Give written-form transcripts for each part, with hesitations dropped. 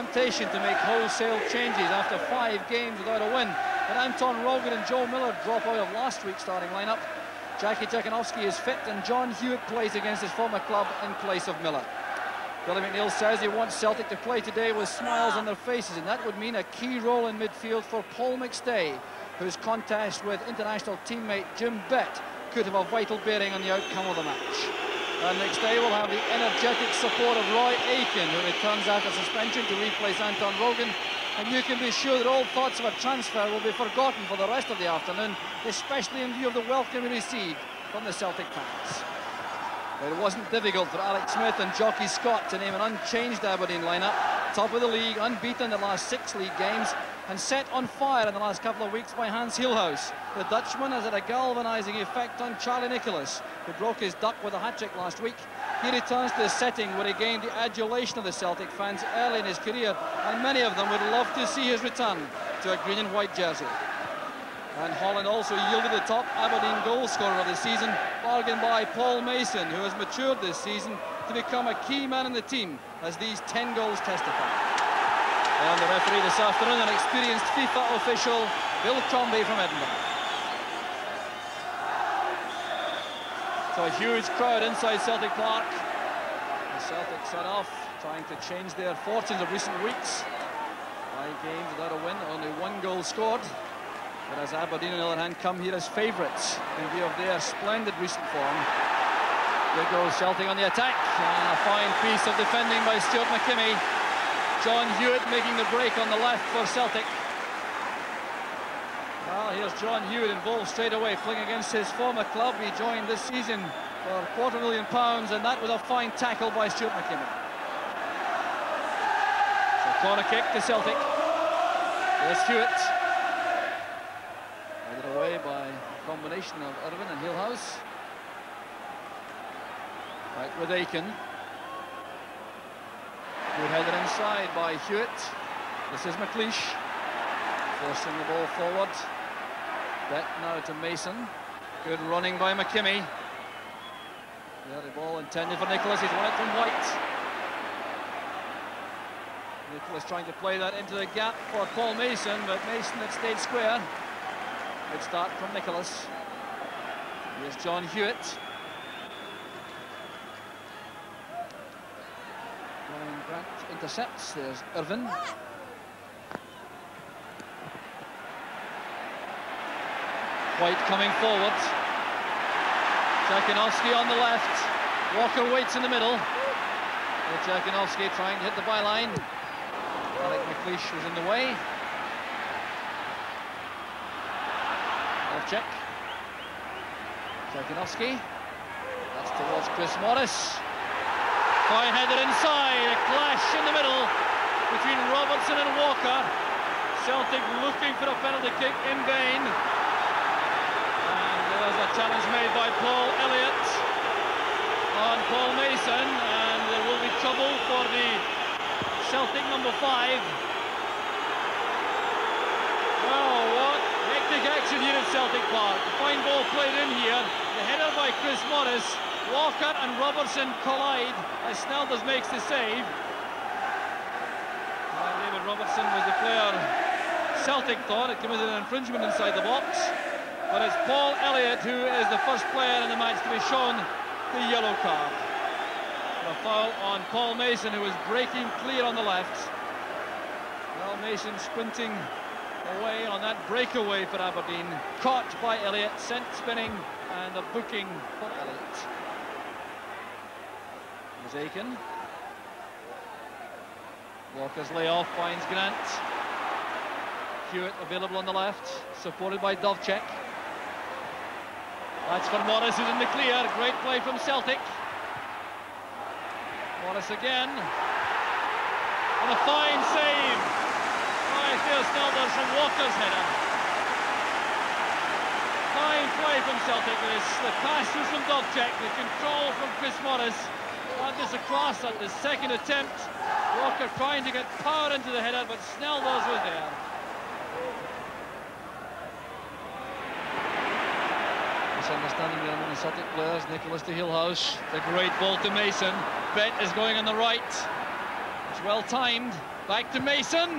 temptation to make wholesale changes after 5 games without a win. But Anton Rogan and Joe Miller drop out of last week's starting lineup. Jackie Jakinovsky is fit and John Hewitt plays against his former club in place of Miller. Billy McNeil says he wants Celtic to play today with smiles on their faces, and that would mean a key role in midfield for Paul McStay, whose contest with international teammate Jim Bett could have a vital bearing on the outcome of the match. And McStay will have the energetic support of Roy Aitken, who returns after suspension to replace Anton Rogan. And you can be sure that all thoughts of a transfer will be forgotten for the rest of the afternoon, especially in view of the welcome he received from the Celtic fans. It wasn't difficult for Alex Smith and Jockey Scott to name an unchanged Aberdeen lineup, top of the league, unbeaten in the last 6 league games, and set on fire in the last couple of weeks by Hans Hielhuis. The Dutchman has had a galvanising effect on Charlie Nicholas, who broke his duck with a hat-trick last week. He returns to the setting where he gained the adulation of the Celtic fans early in his career, and many of them would love to see his return to a green and white jersey. And Holland also yielded the top Aberdeen goal scorer of the season, bargained by Paul Mason, who has matured this season to become a key man in the team, as these 10 goals testify. And the referee this afternoon, an experienced FIFA official, Bill Crombie from Edinburgh. So a huge crowd inside Celtic Park. The Celtic set off, trying to change their fortunes of recent weeks. 5 games without a win, only 1 goal scored. Whereas Aberdeen, on the other hand, come here as favourites in view of their splendid recent form. There goes Celtic on the attack. And a fine piece of defending by Stuart McKimmie. John Hewitt making the break on the left for Celtic. Well, here's John Hewitt involved straight away, playing against his former club. He joined this season for £250,000, and that was a fine tackle by Stuart McKimmie. So corner kick to Celtic. There's Hewitt. Headed away by a combination of Irvin and Hielhuis. Right with Aitken. Good header inside by Hewitt. This is McLeish, forcing the ball forward. Bett now to Mason. Good running by McKimmie. The ball intended for Nicholas. He's won it from White. Nicholas trying to play that into the gap for Paul Mason, but Mason had stayed square. Good start from Nicholas. Here's John Hewitt. Ryan Grant intercepts. There's Irvin. White coming forward. Jakinovsky on the left. Walker waits in the middle. Jakinovsky trying to hit the byline. Alec McLeish was in the way. Check. Jakinovsky. That's towards Chris Morris. Fine header inside. A clash in the middle between Robertson and Walker. Celtic looking for a penalty kick in vain. And there's a challenge made by Paul Elliott on Paul Mason, and there will be trouble for the Celtic number 5. Well, what hectic action here at Celtic Park. A fine ball played in here. The header by Chris Morris. Walker and Robertson collide as Snelders makes the save. David Robertson was the player Celtic thought had committed an infringement inside the box. But it's Paul Elliott who is the first player in the match to be shown the yellow card. A foul on Paul Mason, who was breaking clear on the left. Well, Mason sprinting away on that breakaway for Aberdeen. Caught by Elliott, sent spinning, and a booking for Elliott. There's Aitken. Walker's layoff finds Grant. Hewitt available on the left, supported by Dovcek. That's for Morris, who's in the clear. Great play from Celtic. Morris again. And a fine save by Theo Snelders from Walker's header. Fine play from Celtic. The pass was from Dovcek, the control from Chris Morris. Had this across at the second attempt. Walker trying to get power into the header, but Snelders was there. Misunderstanding there among the Celtic players. Nicholas to Hielhuis. The great ball to Mason. Bett is going on the right. It's well timed. Back to Mason.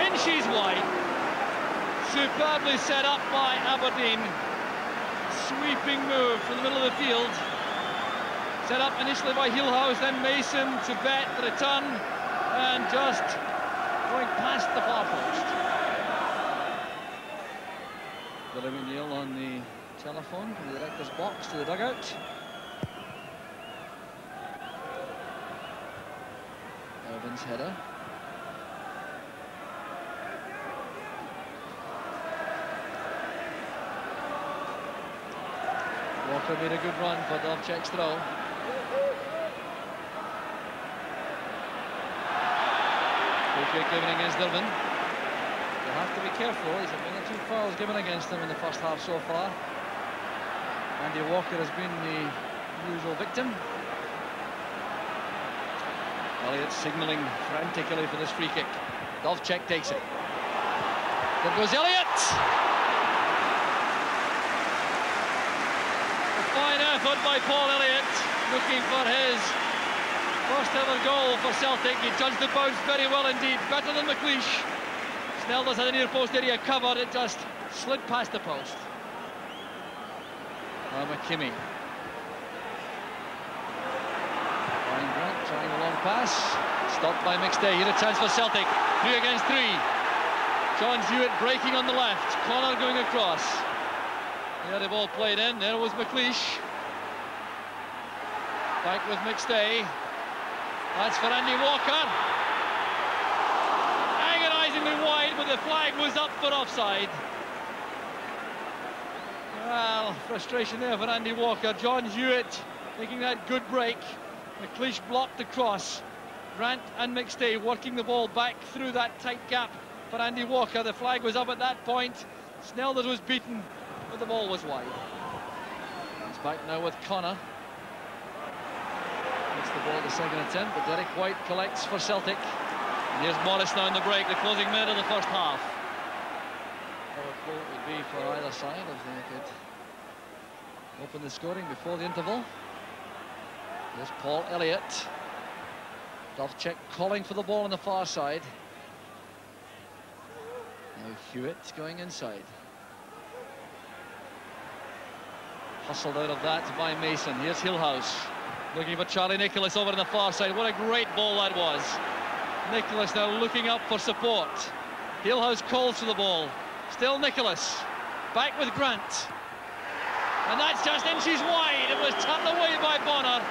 Inches wide. Superbly set up by Aberdeen. Sweeping move from the middle of the field. Set up initially by Hillhouse, then Mason to Bet, the return, and just going past the far post. Billy McNeil on the telephone from the director's box to the dugout. Irvin's header. Walker made a good run for Dovcek's throw. Free kick given against Irvin. You have to be careful. He's had 1 or 2 fouls given against him in the first half so far. Andy Walker has been the usual victim. Elliott signalling frantically for this free kick. Dovcek takes it. There goes Elliott! A fine effort by Paul Elliott, looking for his first ever goal for Celtic. He judged the bounce very well indeed, better than McLeish. Snelders had the near post area covered, it just slid past the post. McKimmie. Ryan Grant trying a long pass, stopped by McStay. Here a chance for Celtic, 3 against 3. John Hewitt breaking on the left, Connor going across. There the ball played in, there was McLeish. Back with McStay. That's for Andy Walker. Agonisingly wide, but the flag was up for offside. Well, frustration there for Andy Walker. John Hewitt making that good break. McLeish blocked the cross. Grant and McStay working the ball back through that tight gap for Andy Walker. The flag was up at that point. Snelders was beaten, but the ball was wide. He's back now with Connor. Gets the ball at the second attempt, but Derek White collects for Celtic. And here's Morris now in the break, the closing minute of the first half. What a goal it would be for either side if they could open the scoring before the interval. Here's Paul Elliott. Dovcek calling for the ball on the far side. Now Hewitt going inside. Hustled out of that by Mason. Here's Hillhouse. Looking for Charlie Nicholas over on the far side. What a great ball that was. Nicholas now looking up for support. Hillhouse calls for the ball. Still Nicholas. Back with Grant. And that's just inches wide. It was tapped away by Bonner.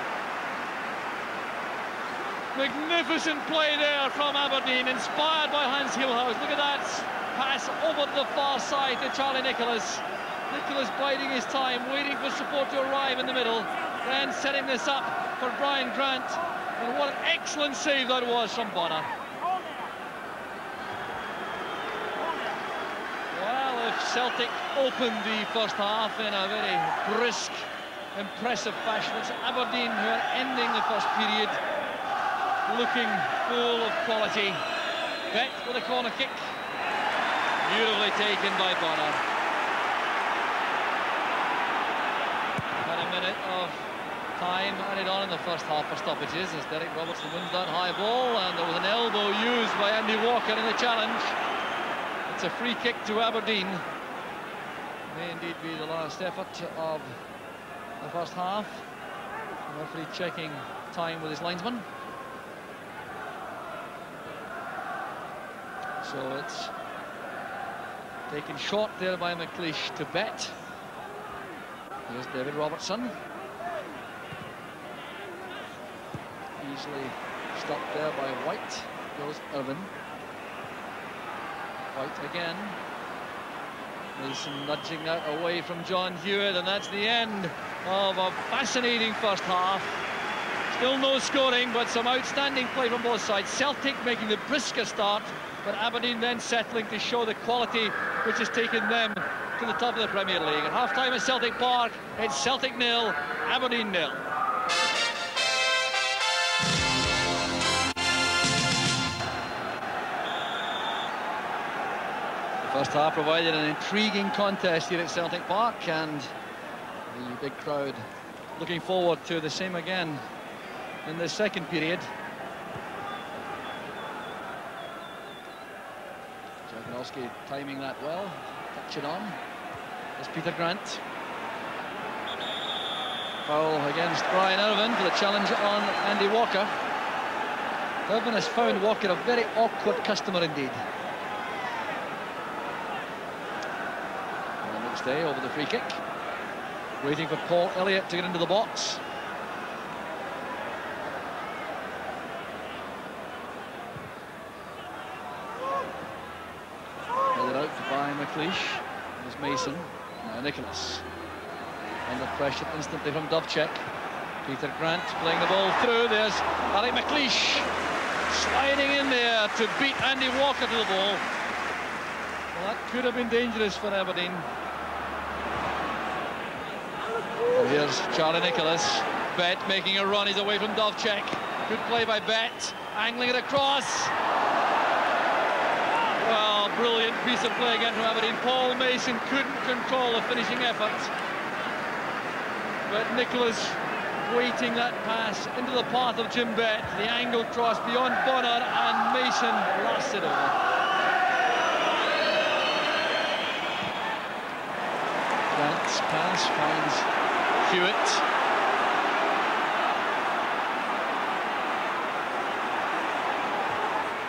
Magnificent play there from Aberdeen, inspired by Hans Hillhouse. Look at that pass over to the far side to Charlie Nicholas. Nicholas biding his time, waiting for support to arrive in the middle, then setting this up for Brian Grant. And what an excellent save that was from Bonner. Well, if Celtic opened the first half in a very brisk, impressive fashion, it's Aberdeen who are ending the first period looking full of quality. Bet with a corner kick. Beautifully taken by Bonner. And a minute of time added on in the first half for stoppages as Derek Robertson wins that high ball, and there was an elbow used by Andy Walker in the challenge. It's a free kick to Aberdeen. May indeed be the last effort of the first half. The referee checking time with his linesman. So it's taken short there by McLeish to Bet. Here's David Robertson. Easily stopped there by White. Goes Irvin. White again. Mason nudging that away from John Hewitt, and that's the end of a fascinating first half. Still no scoring, but some outstanding play from both sides. Celtic making the brisker start, but Aberdeen then settling to show the quality which has taken them to the top of the Premier League. At half-time at Celtic Park, it's Celtic 0, Aberdeen 0. The first half provided an intriguing contest here at Celtic Park, and the big crowd looking forward to the same again in the second period. Jaganowski timing that well, touch it on. There's Peter Grant. Foul against Brian Irvine for the challenge on Andy Walker. Irvine has found Walker a very awkward customer indeed. And next day over the free kick. Waiting for Paul Elliott to get into the box. Headed out by McLeish. There's Mason. Now Nicholas. Under pressure instantly from Dovcek. Peter Grant playing the ball through. There's Alec McLeish sliding in there to beat Andy Walker to the ball. Well, that could have been dangerous for Aberdeen. And here's Charlie Nicholas. Bet making a run. He's away from Dovcek. Good play by Bet. Angling it across. Well, brilliant piece of play again from Aberdeen. Paul Mason couldn't control the finishing effort. But Nicholas waiting that pass into the path of Jim Bett. The angled cross beyond Bonner, and Mason blasts it over. Grant's pass finds Hewitt.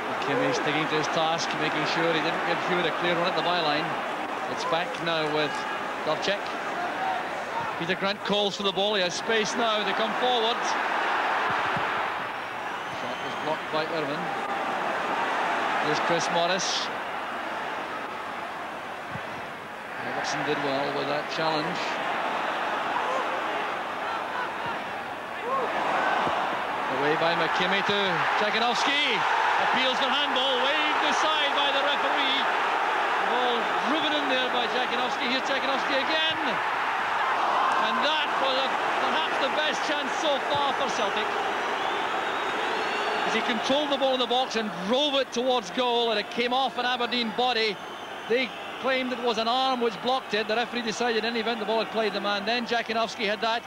McKimmie sticking to his task, making sure he didn't give Hewitt a clear run at the byline. It's back now with Dovcek. Peter Grant calls for the ball. He has space now to come forward. Shot was blocked by Irvine. Here's Chris Morris. Robertson did well with that challenge. Away by McKimmie to Jaganowski. Appeals for handball, waved aside by the referee. The ball driven in there by Jaganowski. Here's Jaganowski again. And that was perhaps the best chance so far for Celtic. As he controlled the ball in the box and drove it towards goal, and it came off an Aberdeen body. They claimed it was an arm which blocked it. The referee decided in any event the ball had played the man. Then Jaganowski had that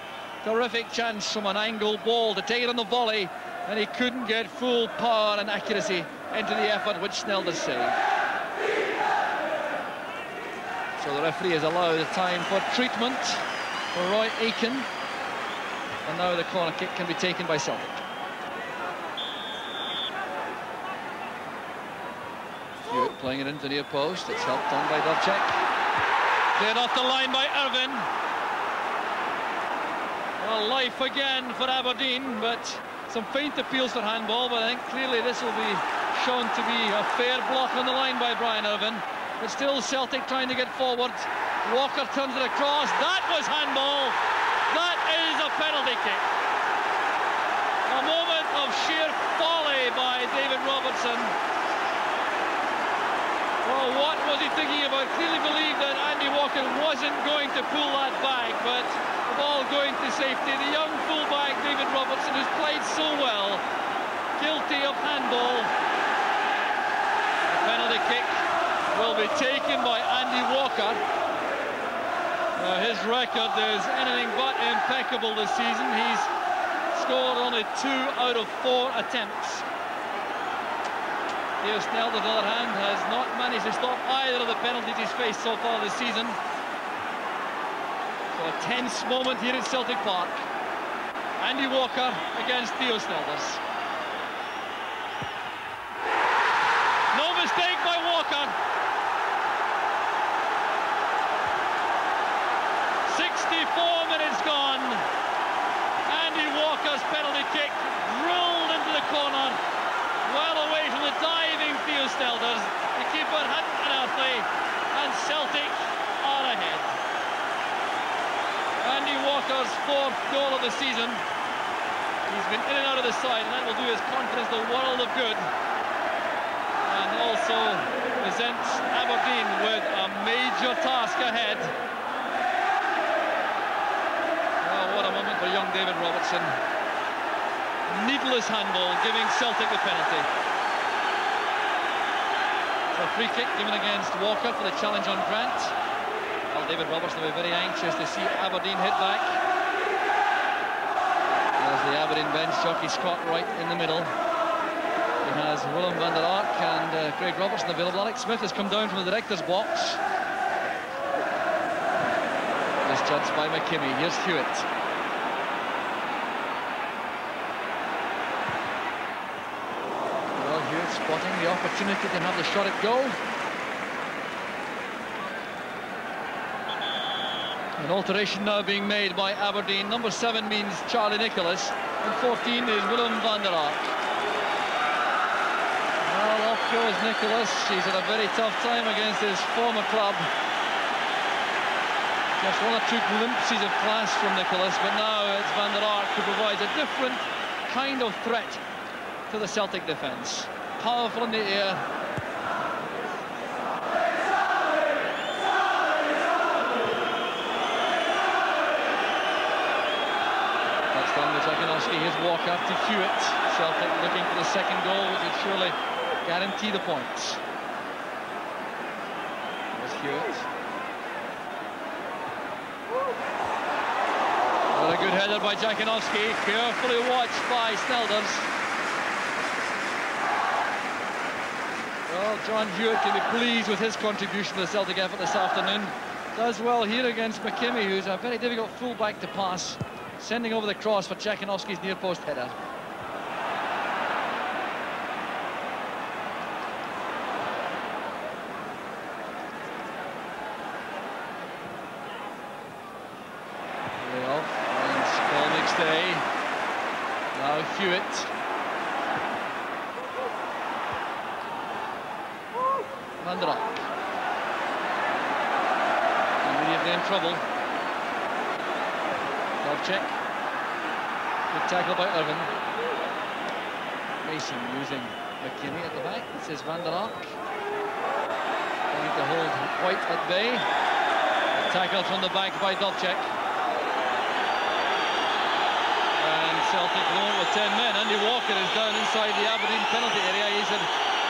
terrific chance from an angled ball to take it on the volley, and he couldn't get full power and accuracy into the effort which Snelder saved. So the referee has allowed time for treatment for Roy Aitken, and now the corner kick can be taken by Celtic. Hewitt playing it into the near post. It's helped on by Dovcek. Cleared off the line by Irvine. Well, life again for Aberdeen, but some faint appeals for handball, but I think clearly this will be shown to be a fair block on the line by Brian Irvine. But still Celtic trying to get forward. Walker turns it across. That was handball. That is a penalty kick. A moment of sheer folly by David Robertson. Well, what was he thinking about? Clearly believed that Andy Walker wasn't going to pull that back, but the ball going to safety. The young fullback David Robertson, who's played so well, guilty of handball. The penalty kick will be taken by Andy Walker. His record is anything but impeccable this season. He's scored only 2 out of 4 attempts. Theo Snelder, on the other hand, has not managed to stop either of the penalties he's faced so far this season. So a tense moment here at Celtic Park. Andy Walker against Theo Snelders. No mistake by Walker. 64 minutes gone. Andy Walker's penalty kick drilled into the corner, well away from the diving Theo Snelders. The keeper hadn't an earthly, and Celtic are ahead. Andy Walker's 4th goal of the season. He's been in and out of the side, and that will do his confidence the world of good, and also presents Aberdeen with a major task ahead. What a moment for young David Robertson. Needless handball, giving Celtic the penalty. So a free kick given against Walker for the challenge on Grant. Well, David Robertson will be very anxious to see Aberdeen hit back. There's the Aberdeen bench jockey, Scott Wright in the middle. He has Willem van der Ark and Craig Robertson available. Alex Smith has come down from the director's box. Is judged by McKimmie. Here's Hewitt. Well, Hewitt spotting the opportunity to have the shot at goal. An alteration now being made by Aberdeen. Number 7 means Charlie Nicholas, and 14 is Willem van der Ark. Well, off goes Nicholas. He's had a very tough time against his former club. Just 1 or 2 glimpses of class from Nicholas, but now it's van der Ark who provides a different kind of threat to the Celtic defence. Powerful in the air. His walk after Hewitt. Celtic looking for the second goal, which would surely guarantee the points. There's Hewitt. What a good header by Jakinowski, carefully watched by Snelders. Well, John Hewitt can be pleased with his contribution to the Celtic effort this afternoon. Does well here against McKimmie, who's a very difficult full-back to pass. Sending over the cross for Jakinowski's near-post header. Way off, and Paul McStay. Now Hewitt. Van der Ark. Immediately in trouble. Check. Good tackle by Irvin. Mason using McKimmie at the back. This is Van der Ark. Trying to hold White at bay. A tackle from the back by Dovcek. And Celtic alone with 10 men. Andy Walker is down inside the Aberdeen penalty area. He's had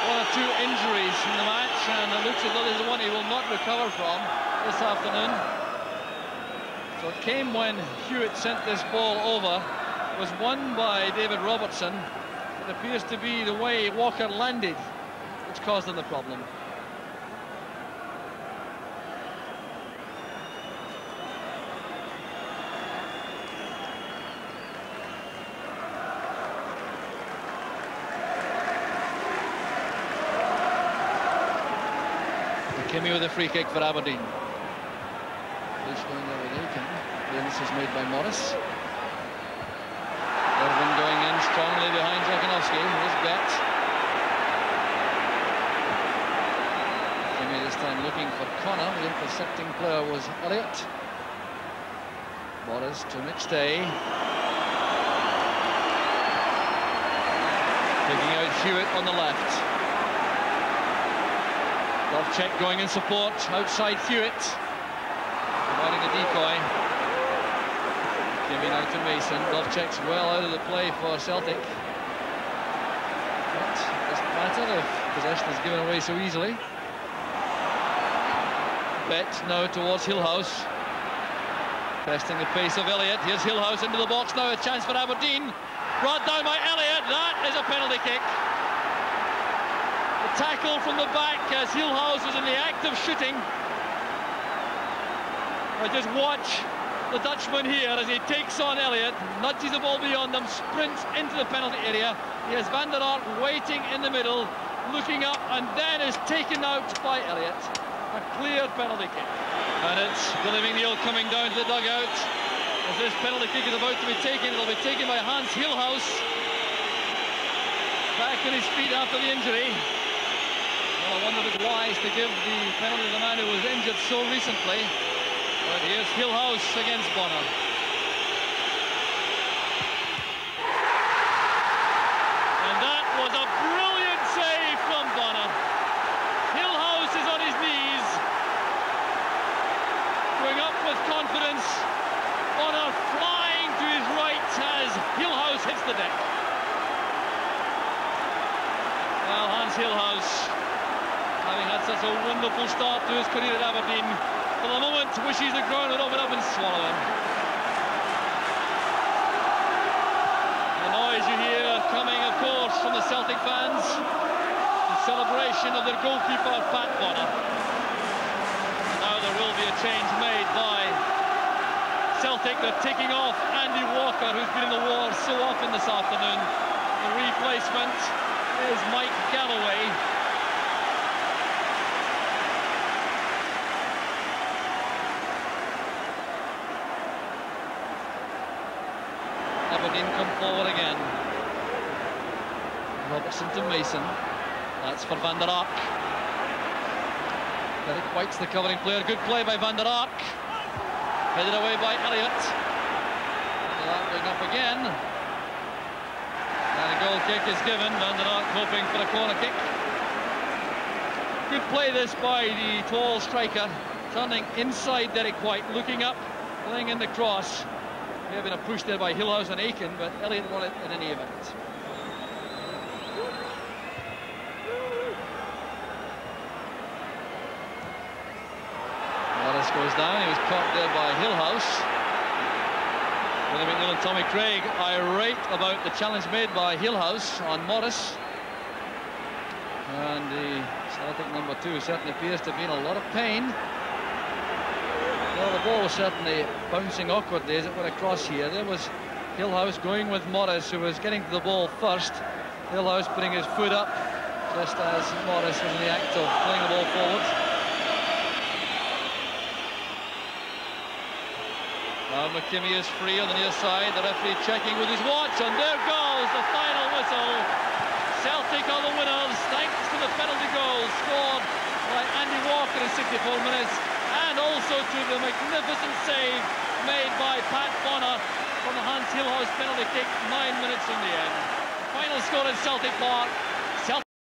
1 or 2 injuries in the match, and it looks as though this is one he will not recover from this afternoon. So it came when Hewitt sent this ball over, was won by David Robertson. It appears to be the way Walker landed which caused them the problem. McKimmie with a free kick for Aberdeen. This going there with Aitken. This is made by Morris. Irvin going in strongly behind Jakinowski. Here's Bet. McKimmie this time looking for Connor. The intercepting player was Elliott. Morris to McStay. Picking out Hewitt on the left. Dovcek going in support outside Hewitt. Providing a decoy. Giving out to Mason. Dovcek's well out of the play for Celtic. But it doesn't matter if possession is given away so easily. Bet now towards Hillhouse. Testing the pace of Elliott. Here's Hillhouse into the box now. A chance for Aberdeen. Brought down by Elliott. That is a penalty kick. The tackle from the back as Hillhouse was in the act of shooting. Just watch the Dutchman here as he takes on Elliott, nudges the ball beyond them, sprints into the penalty area. He has Van der Ark waiting in the middle, looking up, and then is taken out by Elliott. A clear penalty kick. And it's Billy McNeil coming down to the dugout. As this penalty kick is about to be taken, it'll be taken by Hans Hillhouse. Back on his feet after the injury. Well, I wonder if it's wise to give the penalty to the man who was injured so recently. But here's Hillhouse against Bonner. And that was a brilliant save from Bonner. Hillhouse is on his knees. Going up with confidence. Bonner flying to his right as Hillhouse hits the deck. Well, Hans Hillhouse, having had such a wonderful start to his career at Aberdeen, for the moment wishes the ground would open up and swallow him. The noise you hear coming, of course, from the Celtic fans. The celebration of their goalkeeper, Pat Bonner. Now there will be a change made by Celtic. They're taking off Andy Walker, who's been in the war so often this afternoon. The replacement is Mike Galloway. Aberdeen come forward again. Robertson to Mason. That's for Van der Ark. Derek White's the covering player. Good play by Van der Ark. Headed away by Elliott. Van der Ark going up again. And a goal kick is given. Van der Ark hoping for a corner kick. Good play this by the tall striker. Turning inside Derek White, looking up, playing in the cross. May have been a push there by Hillhouse and Aitken, but Elliott won it in any event. Morris goes down. He was caught there by Hillhouse. Willie McNeil and Tommy Craig irate about the challenge made by Hillhouse on Morris. And the Celtic number 2 certainly appears to be in a lot of pain. Well, the ball was certainly bouncing awkwardly as it went across here. There was Hillhouse going with Morris, who was getting to the ball first. Hillhouse putting his foot up just as Morris was in the act of playing the ball forward. Now McKimmie is free on the near side. The referee checking with his watch, and there goes the final whistle. Celtic are the winners thanks to the penalty goal scored by Andy Walker in 64 minutes. And also to the magnificent save made by Pat Bonner from the Hans Hillhouse penalty kick 9 minutes from the end. Final score in Celtic Park.